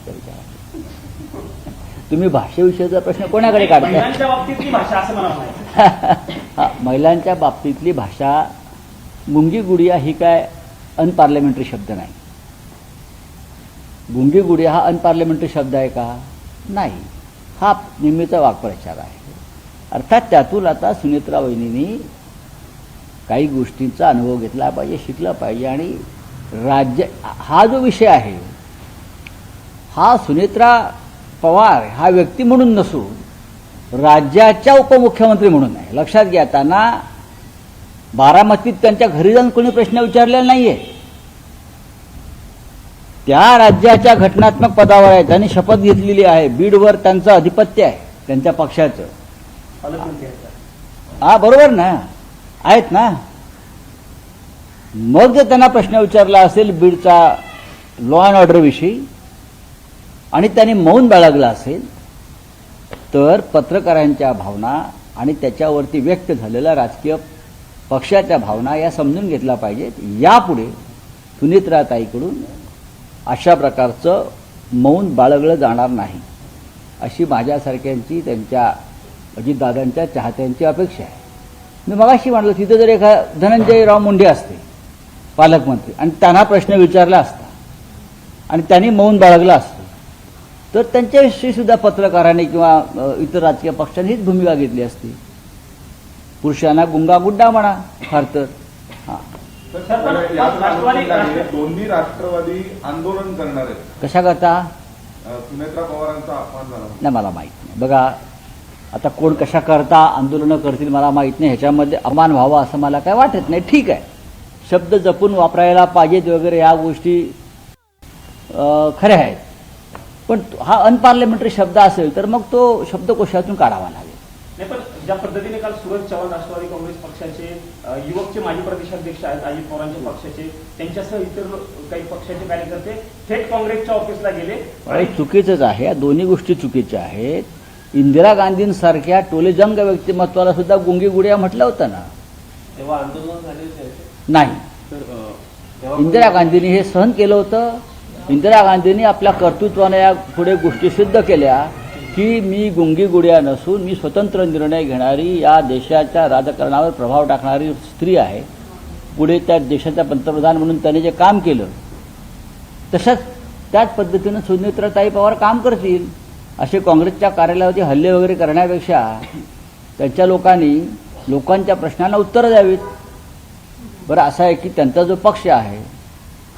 प्रश्न विचारा. तुम्ही भाषेविषयीचा प्रश्न कोणाकडे काढताय? महिलांच्या बाबतीतली भाषा असं मला म्हणायचं. हा, महिलांच्या बाबतीतली भाषा गुंगी गुडिया ही काय अनपार्लमेंटरी शब्द नाही. गुंगी गुडिया हा अनपार्लमेंटरी शब्द आहे का? नाही. हा नेहमीचा वाक्प्रचार आहे. अर्थात त्यातून आता सुनेत्रा वहिनींनी काही गोष्टींचा अनुभव घेतला पाहिजे, शिकला पाहिजे. आणि राज्य हा जो विषय आहे हा सुनेत्रा पवार हा व्यक्ती म्हणून नसून राज्याच्या उपमुख्यमंत्री म्हणून आहे. लक्षात घ्या, त्यांना बारामतीत त्यांच्या घरी जाऊन कोणी प्रश्न विचारलेला नाहीये. त्या राज्याच्या घटनात्मक पदावर आहे, त्यांनी शपथ घेतलेली आहे. बीडवर त्यांचं अधिपत्य आहे, त्यांच्या पक्षाचं. हा बरोबर ना, आहेत ना. मग जर त्यांना प्रश्न विचारला असेल बीडचा लॉ अँड ऑर्डर विषयी आणि त्यांनी मौन बाळगला असेल तर पत्रकारांच्या भावना आणि त्याच्यावरती व्यक्त झालेल्या राजकीय पक्षाच्या भावना या समजून घेतल्या पाहिजेत. यापुढे सुनेत्राताईकडून अशा प्रकारचं मौन बाळगलं जाणार नाही अशी माझ्यासारख्यांची, त्यांच्या अजितदादांच्या चाहत्यांची अपेक्षा आहे. मी मगाशी म्हटलं तिथे जर धनंजयराव मुंडे असते पालकमंत्री आणि त्यांना प्रश्न विचारला असता आणि त्यांनी मौन बाळगलं असतं तर त्यांच्याविषयी सुद्धा पत्रकारांनी किंवा इतर राजकीय पक्षांनी हीच भूमिका घेतली असती. पुरुषांना गुंगा गुड्डा म्हणा फार तर. हां, दोन्ही राष्ट्रवादी आंदोलन करणार आहेत. कशा करता? सुनेत्रा पवारांचा अपमान झाला नाही, मला माहीत नाही. बघा, आता कोण कशा करता आंदोलनं करतील मला माहीत नाही. ह्याच्यामध्ये अपमान व्हावा असं मला काय वाटत नाही. ठीक आहे, शब्द जपून वापरायला पाहिजेत वगैरे या गोष्टी खऱ्या आहेत. पण हा अनपार्लमेंटरी शब्द असेल तर मग तो शब्दकोशातून काढावा लागेल. नाही, पण ज्या पद्धतीने काल सूरज चव्हाण राष्ट्रवादी काँग्रेस पक्षाचे युवकचे माजी प्रदेशाध्यक्ष आहेत अजित पवारांच्या पक्षाचे, त्यांच्यासह इतर काही पक्षाचे कार्यकर्ते थेट काँग्रेसच्या ऑफिसला गेले. चुकीचंच आहे. या दोन्ही गोष्टी चुकीच्या आहेत. इंदिरा गांधींसारख्या टोलेजंग व्यक्तिमत्वाला सुद्धा गुंगी गुडिया म्हटलं होतं ना. तेव्हा आंदोलन झाले नाही, इंदिरा गांधींनी हे सहन केलं होतं. इंदिरा गांधींनी आपल्या कर्तृत्वाने या पुढे गोष्टी सिद्ध केल्या की मी गुंगी गुडिया नसून मी स्वतंत्र निर्णय घेणारी, या देशाच्या राजकारणावर प्रभाव टाकणारी स्त्री आहे. पुढे त्या देशाच्या पंतप्रधान म्हणून त्यांनी जे काम केलं तसंच त्याच पद्धतीनं सुनेत्राताई पवार काम करतील. असे काँग्रेसच्या कार्यालयावरती हल्ले वगैरे करण्यापेक्षा त्यांच्या लोकांनी लोकांच्या प्रश्नांना उत्तरं द्यावीत. बरं, असं आहे की त्यांचा जो पक्ष आहे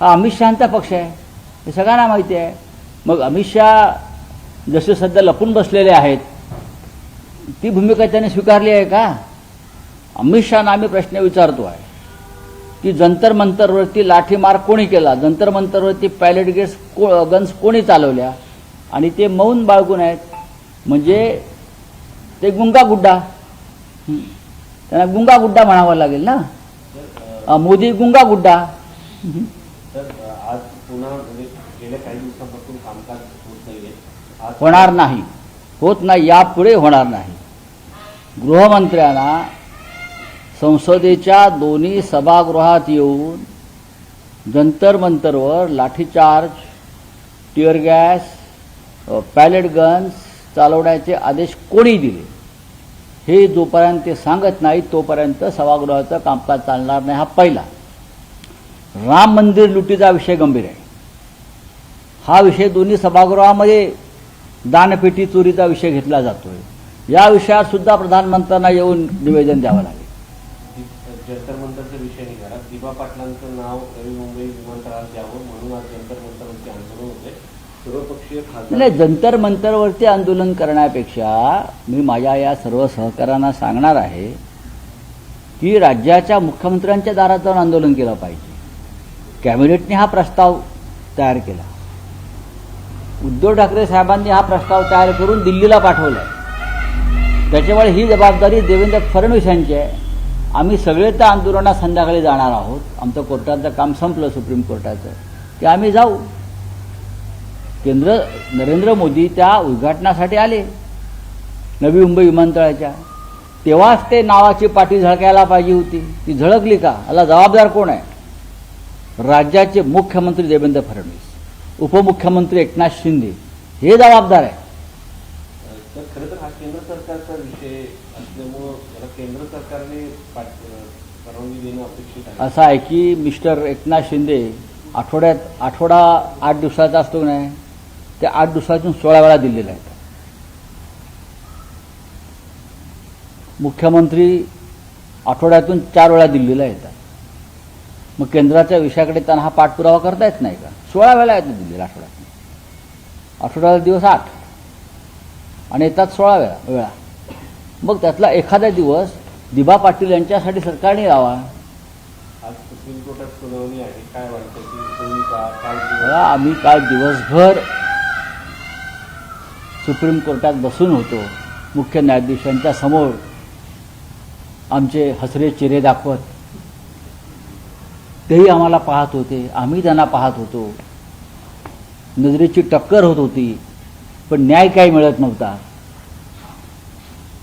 हा अमित शहांचा पक्ष आहे, हे सगळ्यांना माहिती आहे. मग अमित शहा जसे सध्या लपून बसलेले आहेत ती भूमिका त्याने स्वीकारली आहे का? अमित शहांना आम्ही प्रश्न विचारतो आहे की जंतर मंतरवरती लाठीमार कोणी केला, जंतर मंतरवरती पॅलेट गन्स कोणी चालवल्या, आणि ते मौन बाळगून आहेत. म्हणजे ते गुंगा गुड्डा, त्यांना गुंगा गुड्डा म्हणावं लागेल ना. मोदी गुंगा गुड्डा. आज पुन्हा गेल्या काही दिवसांपासून कामकाज होत नाहीये. होणार नाही, होत नाही, यापुढे होणार नाही. गृहमंत्र्यांना संसदेच्या दोन्ही सभागृहात येऊन जंतर मंतरवर lathicharge, tear gas, pellet guns चालवण्याचे आदेश कोणी दिले हे जोपर्यंत ते सांगत नाही तोपर्यंत सभागृहाचं कामकाज चालणार नाही. हा पहिला. राम मंदिर लुटीचा विषय गंभीर आहे. हा विषय दोन्ही सभागृहामध्ये दानपेटी चोरीचा विषय घेतला जातोय. या विषयात सुद्धा प्रधानमंत्र्यांना येऊन निवेदन द्यावं लागेल. जंतर मंतरचा विषय निघाला, दिबा पाटलांचं नाव नवी मुंबई विमानतळावर द्यावं म्हणून आज जंतर मंतरवरती आंदोलन होते. सर्वपक्षीय नाही, जंतर मंतरवरती आंदोलन करण्यापेक्षा मी माझ्या या सर्व सहकाऱ्यांना सांगणार आहे की राज्याच्या मुख्यमंत्र्यांच्या दारात जाऊन आंदोलन केलं पाहिजे. कॅबिनेटने हा प्रस्ताव तयार केला. उद्धव ठाकरे साहेबांनी हा प्रस्ताव तयार करून दिल्लीला पाठवला. त्याच्यामुळे ही जबाबदारी देवेंद्र फडणवीस यांची आहे. आम्ही सगळे त्या आंदोलनात संध्याकाळी जाणार आहोत. आमचं कोर्टाचं काम संपलं, सुप्रीम कोर्टाचं, की आम्ही जाऊ. नरेंद्र मोदी त्या उद्घाटनासाठी आले नवी मुंबई विमानतळाच्या. तेव्हाच ते नावाची पाठी झळकायला पाहिजे होती. ती झळकली का? याला जबाबदार कोण आहे? राज्याचे मुख्यमंत्री देवेंद्र फडणवीस. उपमुख्यमंत्री एकनाथ शिंदे हे जबाबदार आहे. तर खरं तर हा केंद्र सरकारचा विषय असल्यामुळं याला केंद्र सरकारने परवानगी देणं अपेक्षित आहे. असं आहे की मिस्टर एकनाथ शिंदे आठवडा 8 दिवसाचा असतो नाही, ते 8 दिवसातून 16 वेळा दिल्लीला येतात. मुख्यमंत्री आठवड्यातून 4 वेळा दिल्लीला येतात. मग केंद्राच्या विषयाकडे त्यांना हा पाठपुरावा करता येत नाही का? 16 वेळा येतात दिल्लीला आठवड्याला दिवस 8 आणि येतात 16 वेळा. मग त्यातला एखादा दिवस दिबा पाटील यांच्यासाठी सरकारने यावा. आज सुप्रीम कोर्टात सुनावणी आहे, काय वाटतं की तुम्ही काल बघा, आम्ही काल दिवसभर सुप्रीम कोर्टात बसून होतो. मुख्य न्यायाधीशांच्या समोर आमचे हसरे चेहरे दाखवत तेही आम्हाला पाहत होते, आम्ही त्यांना पाहत होतो. नजरेची टक्कर होत होती, पण न्याय काही मिळत नव्हता.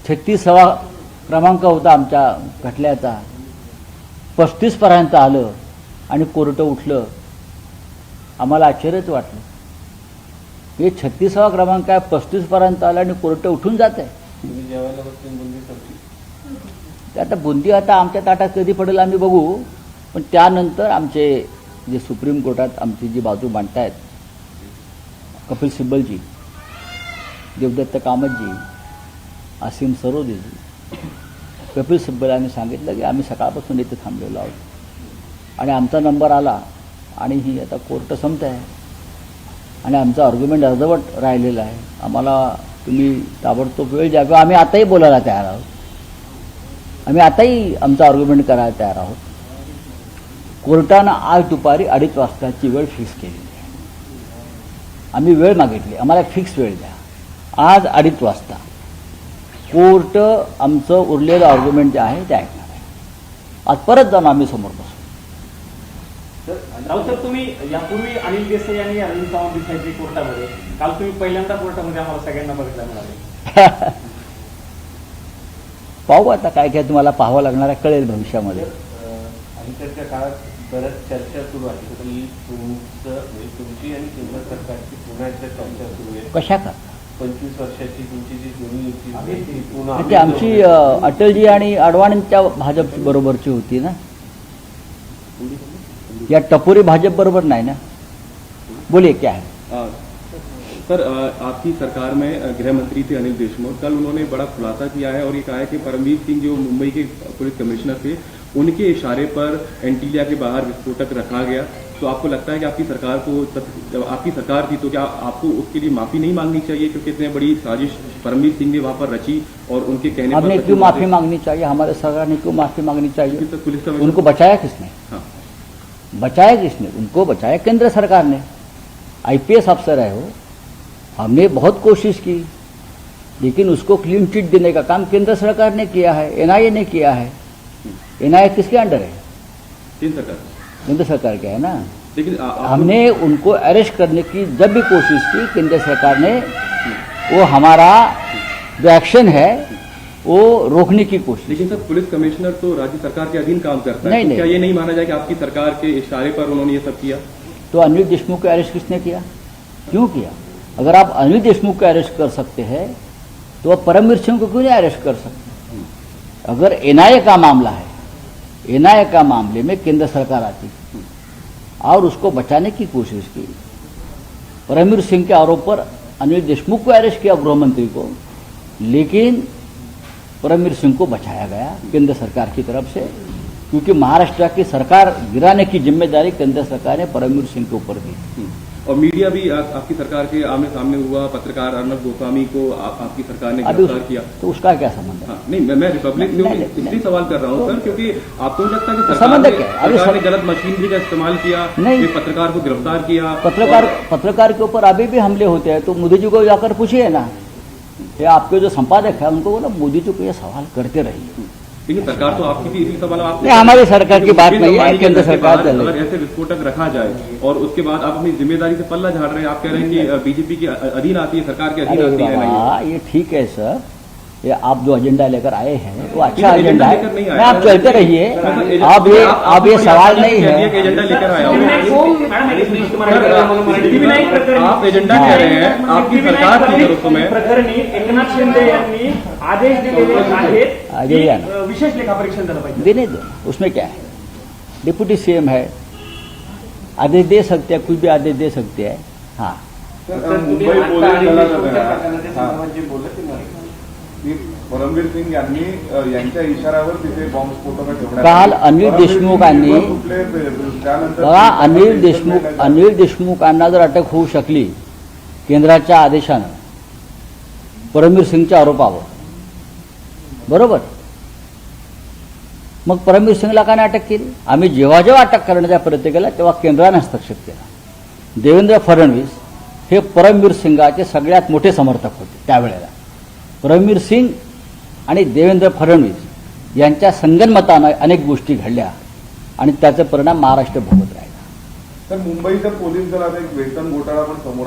36वा क्रमांक होता आमच्या खटल्याचा, 35 पर्यंत आलं आणि कोर्ट उठलं. आम्हाला आश्चर्यच वाटलं. हे 36वा क्रमांक आहे, 35 पर्यंत आलं आणि कोर्ट उठून जात आहे. तुम्ही जेवायला बसतील बुंदी संपली. ते आता बुंदी आता आमच्या ताटात कधी पडेल आम्ही बघू. पण त्यानंतर आमचे जे सुप्रीम कोर्टात आमची जी बाजू मांडतायत कपिल सिब्बलजी, देवदत्त कामतजी, असीम सरोदेजी, कपिल सिब्बल यांनी सांगितलं की आम्ही सकाळपासून इथे थांबलेलो आहोत आणि आमचा नंबर आला आणि ही आता कोर्ट संपत आहे आणि आमचा आर्ग्युमेंट अर्धवट राहिलेला आहे. आम्हाला तुम्ही ताबडतोब वेळ द्या किंवा आम्ही आताही बोलायला तयार आहोत. आम्ही आताही आमचा आर्ग्युमेंट करायला तयार आहोत. कोर्टानं आज दुपारी 2:30 वाजताची वेळ फिक्स केलेली आहे. आम्ही वेळ मागितली, आम्हाला फिक्स वेळ द्या. आज 2:30 वाजता कोर्ट आमचं उरलेलं आर्ग्युमेंट जे आहे ते ऐकणार आहे. आज परत जाऊन आम्ही समोर बसू. राऊत साहेब, तुम्ही यापूर्वी अनिल देसाई आणि अरविंद सावंत दिसायचे कोर्टामध्ये, काल तुम्ही पहिल्यांदा कोर्टामध्ये आम्हाला सगळ्यांना बघायला मिळाले. पाहू आता काय काय तुम्हाला पाहावं लागणार आहे, कळेल भविष्यामध्ये. अलीकडच्या काळात बऱ्याच चर्चा सुरू आहे की तुमची आणि केंद्र सरकारची पुन्हा एकदा चर्चा सुरू आहे. कशा का 25 वर्षाची तुमची जी जुनी युती ती पुन्हा ते आमची अटलजी आणि अडवाणींच्या भाजप बरोबरची होती ना. या टपोरी भाजप बरोबर नाही ना. बोलिए क्या है. सर, आपकी सरकार में गृह मंत्री थे अनिल देशमुख. कल उन्होंने बड़ा खुलासा किया है और ये कहा है कि परमवीर सिंह जो मुंबई के पुलिस कमिश्नर थे, उनके इशारे पर एंटीलिया के बाहर विस्फोटक रखा गया. तो आपको लगता है कि आपकी सरकार को, जब आपकी सरकार थी तो क्या आपको उसके लिए माफी नहीं मांगनी चाहिए, क्योंकि इतने बड़ी साजिश परमवीर सिंह ने वहां पर रची और उनके कहने हमने पर क्यों माफी मांगनी चाहिए, हमारे सरकार ने क्यों माफी मांगनी चाहिए. पुलिस कमिश्नर उनको बचाया किसने, हाँ, बचाया किसने. उनको बचाया केंद्र सरकार ने. IPS अफसर है वो. हमने बहुत कोशिश की, लेकिन उसको क्लीन चिट देने का काम केंद्र सरकार ने किया है, NIA ने किया है. NIA किसके अंडर है, केंद्र सरकार. केंद्र सरकार के है ना. लेकिन हमने उनको अरेस्ट करने की जब भी कोशिश की, केंद्र सरकार ने वो हमारा जो एक्शन है वो रोकने की कोशिश. लेकिन सर, पुलिस कमिश्नर तो राज्य सरकार के अधीन काम करता है. नहीं, तो नहीं. क्या ये नहीं माना जाए कि आपकी सरकार के इशारे पर उन्होंने ये सब किया. तो अनिल देशमुख को अरेस्ट किसने किया, क्यों किया. अगर आप अनिल देशमुख को अरेस्ट कर सकते हैं तो आप परमवीर सिंह को क्यों नहीं अरेस्ट कर सकते. अगर NIA का मामला है, NIA का मामले में केंद्र सरकार आती और उसको बचाने की कोशिश की. परमवीर सिंह के आरोप पर अनिल देशमुख को अरेस्ट किया, गृह मंत्री को, लेकिन परमवीर सिंह को बचाया गया केंद्र सरकार की तरफ से, क्योंकि महाराष्ट्र की सरकार गिराने की जिम्मेदारी केंद्र सरकार ने परमवीर सिंह के ऊपर दी. और मीडिया भी आपकी सरकार के आमने सामने हुआ. पत्रकार अर्नब गोस्वामी को आपकी सरकार ने अभी गिरफ्तार किया. तो उसका क्या संबंध है. हाँ, नहीं, मैं रिपब्लिक न्यूज इसलिए सवाल कर रहा हूँ सर, क्योंकि आपको नहीं लगता कि संबंध क्या है? अभी सरकार ने गलत मशीनरी का इस्तेमाल किया, नहीं. फिर पत्रकार को गिरफ्तार किया. पत्रकार के ऊपर अभी भी हमले होते हैं. तो मोदी जी को जाकर पूछिए ना, ये आपके जो संपादक है उनको बोला मोदी जी को ये सवाल करते रहिए. लेकिन सरकार तो आपकी थी, इसी सवाल नहीं, हमारी सरकार की बात नहीं है, केंद्र सरकार चल रही अगर ऐसे विस्फोटक रखा जाए और उसके बाद आप अपनी जिम्मेदारी से पल्ला झाड़ रहे हैं. आप कह रहे हैं कि बीजेपी के अधीन आती है, सरकार के अधीन अरे आती है. बाबा, ये ठीक है सर, ये आप जो एजेंडा लेकर आए हैं वो अच्छा लेकिन एजेंडा है, लेकर नहीं आए। मैं आप चलते रहिए। अब ये सवाल नहीं है। एजेंडा लेकर आया हूं। सिद्धिविनायक प्रकरणी आप एजेंडा कह रहे हैं, आपकी सरकार थी जरूर में प्रकरणी एकनाथ शिंदे यांनी आदेश दिलेले आहेत आगे की, या ना। विशेष लेखापरीक्षण झालं पाहिजे। देने दो, उसमें क्या है, डिप्टी सीएम है, आदेश दे सकते हैं, कुछ भी आदेश दे सकते हैं। हाँ, तर मुंबई पोलीस दलाचं प्रकरणाच्या हा. संदर्भात जे बोलले ते मला की परमवीर सिंग यांनी यांच्या इशाऱ्यावर तिथे बॉम्बस्फोटकं ठेवण्यात काल आली. अनिल परमवीर देशमुखांनी- सिंग कुठले त्यानंतर बघा, अनिल देशमुखांना जर अटक होऊ शकली केंद्राच्या आदेशानं परमवीर सिंगच्या आरोपावर, बरोबर, मग परमवीर सिंगला का नाही अटक केली? आम्ही जेव्हा जेव्हा अटक करण्याचा प्रयत्न केला तेव्हा केंद्राने हस्तक्षेप केला. देवेंद्र फडणवीस हे परमवीर सिंगाचे सगळ्यात मोठे समर्थक होते त्यावेळेला. परमवीर सिंग आणि देवेंद्र फडणवीस यांच्या संगनमतानं अनेक गोष्टी घडल्या आणि त्याचे परिणाम महाराष्ट्र भोगत राहिला. तर मुंबईच्या पोलीस दलात एक वेतन घोटाळा पण समोर